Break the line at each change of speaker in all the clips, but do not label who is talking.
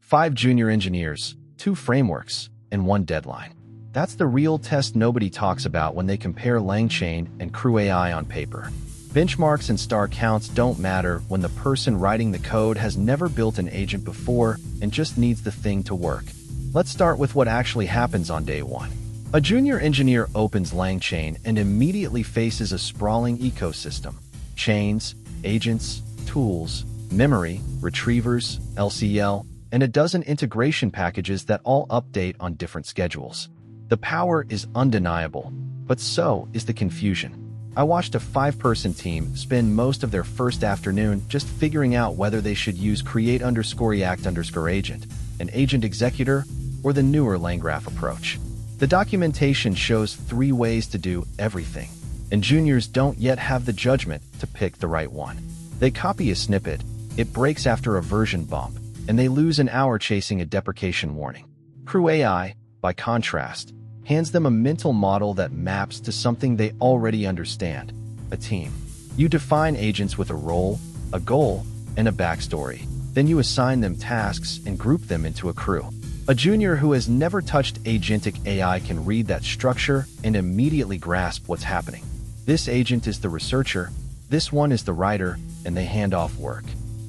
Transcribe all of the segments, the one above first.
5 junior engineers, 2 frameworks, and 1 deadline. That's the real test nobody talks about when they compare LangChain and CrewAI on paper. Benchmarks and star counts don't matter when the person writing the code has never built an agent before and just needs the thing to work. Let's start with what actually happens on day 1. A junior engineer opens LangChain and immediately faces a sprawling ecosystem. Chains, agents, tools, memory, retrievers, LCL, and a dozen integration packages that all update on different schedules. The power is undeniable, but so is the confusion. I watched a 5-person team spend most of their first afternoon just figuring out whether they should use create_react_agent, an agent executor, or the newer LangGraph approach. The documentation shows 3 ways to do everything, and juniors don't yet have the judgment to pick the right one. They copy a snippet, it breaks after a version bump, and they lose an hour chasing a deprecation warning. CrewAI, by contrast, hands them a mental model that maps to something they already understand: a team. You define agents with a role, a goal, and a backstory. Then you assign them tasks and group them into a crew. A junior who has never touched agentic AI can read that structure and immediately grasp what's happening. This agent is the researcher, this one is the writer, and they hand off work.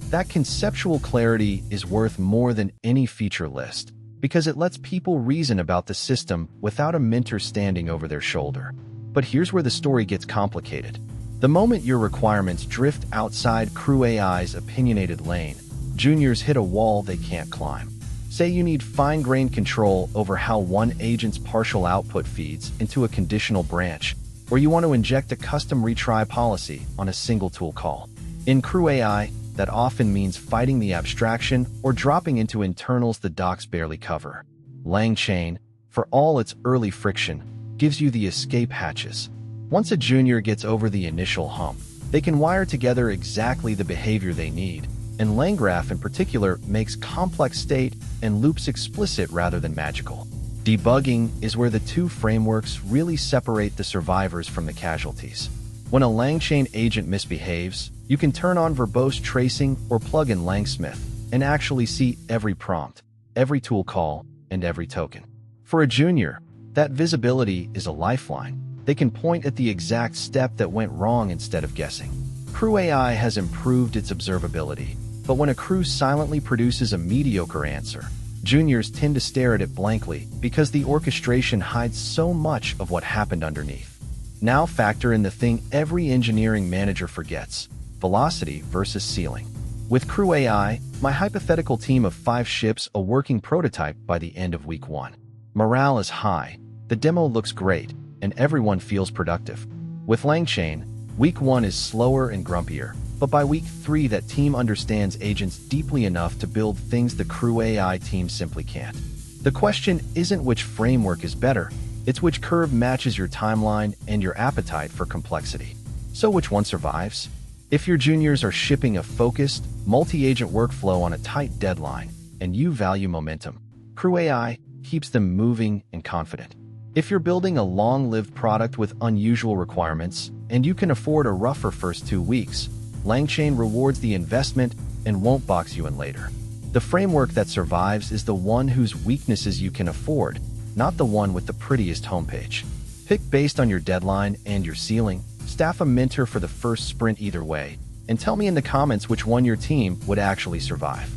That conceptual clarity is worth more than any feature list, because it lets people reason about the system without a mentor standing over their shoulder. But here's where the story gets complicated. The moment your requirements drift outside CrewAI's opinionated lane, juniors hit a wall they can't climb. Say you need fine-grained control over how one agent's partial output feeds into a conditional branch, or you want to inject a custom retry policy on a single tool call. In CrewAI, that often means fighting the abstraction or dropping into internals the docs barely cover. LangChain, for all its early friction, gives you the escape hatches. Once a junior gets over the initial hump, they can wire together exactly the behavior they need, and LangGraph in particular makes complex state and loops explicit rather than magical. Debugging is where the 2 frameworks really separate the survivors from the casualties. When a LangChain agent misbehaves, you can turn on verbose tracing or plug in LangSmith and actually see every prompt, every tool call, and every token. For a junior, that visibility is a lifeline. They can point at the exact step that went wrong instead of guessing. CrewAI has improved its observability, but when a crew silently produces a mediocre answer, juniors tend to stare at it blankly because the orchestration hides so much of what happened underneath. Now factor in the thing every engineering manager forgets: velocity versus ceiling. With CrewAI, my hypothetical team of 5 ships a working prototype by the end of week 1. Morale is high, the demo looks great, and everyone feels productive. With LangChain, week 1 is slower and grumpier, but by week 3 that team understands agents deeply enough to build things the CrewAI team simply can't. The question isn't which framework is better, it's which curve matches your timeline and your appetite for complexity. So which one survives? If your juniors are shipping a focused, multi-agent workflow on a tight deadline, and you value momentum, CrewAI keeps them moving and confident. If you're building a long-lived product with unusual requirements, and you can afford a rougher first 2 weeks, LangChain rewards the investment and won't box you in later. The framework that survives is the one whose weaknesses you can afford, not the one with the prettiest homepage. Pick based on your deadline and your ceiling, staff a mentor for the first sprint either way, and tell me in the comments which one your team would actually survive.